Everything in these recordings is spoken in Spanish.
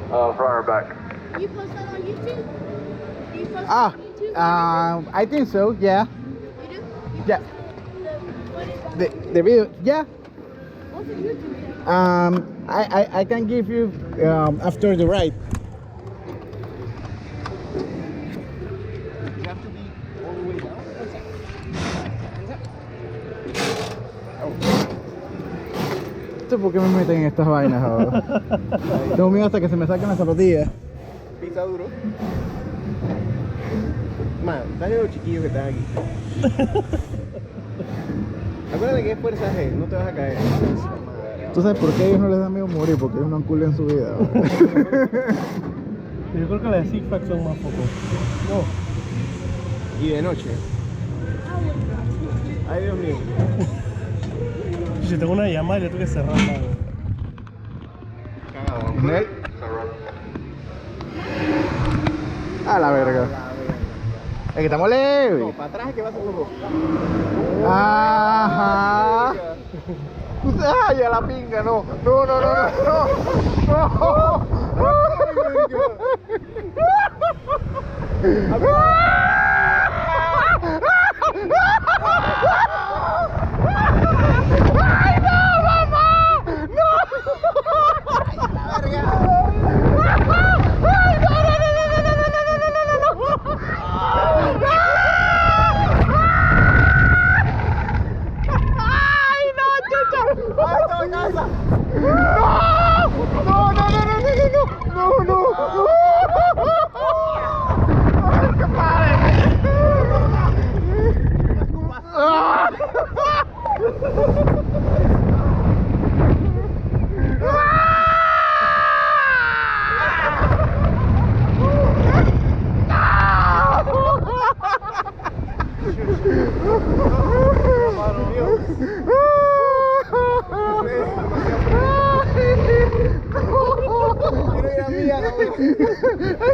front or back. You post that on YouTube? Do you post Ah, that on YouTube? I think so. Yeah. You do? You Yeah. post what is that? The video. Yeah. What's your YouTube channel? I can give you after the ride. You have to be all the way down. One second. ¿Esto por qué me meten en estas vainas ahora? Tengo miedo hasta que se me saquen las zapatillas. Pisa duro. Man, dale a los chiquillos que están aquí. Acuérdate que es fuerza G, no te vas a caer. ¿Tú sabes por qué a ellos no les da miedo morir? Porque ellos no han culo en su vida. Yo creo que las de Six Flags son más pocos. No. Y de noche. Ay, Dios mío. Si tengo una llamada, yo tengo que cerrar. Cagado. A la verga. Es que estamos leves. No, para atrás es que va a ser como. Ajá. Ay, a la pinga, no. No, no, no, no. ¡Ay, no, mamá! ¡No! ¡Ay, no, no, ¡ay, no, chucha! ¡Ay, no, casa! ¡No! ¡No, no, no, no, no, no! ¡No, no! ¡Ay, qué padre!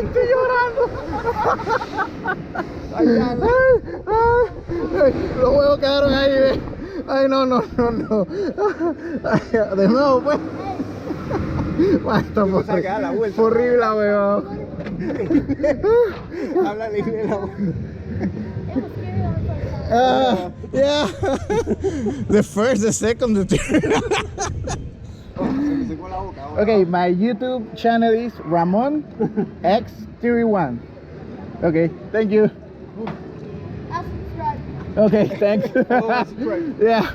Estoy llorando. Ay, los huevos quedaron ahí, ve. Ay, no, no, no, no. Ay, de nuevo, pues. Ay, esto fue horrible, weón. Háblale de la boca. Yeah. The first, the second, the third. Okay, my YouTube channel is Ramon X31. Okay, thank you. I'll subscribe. Okay, thanks. Oh, that's right. Yeah.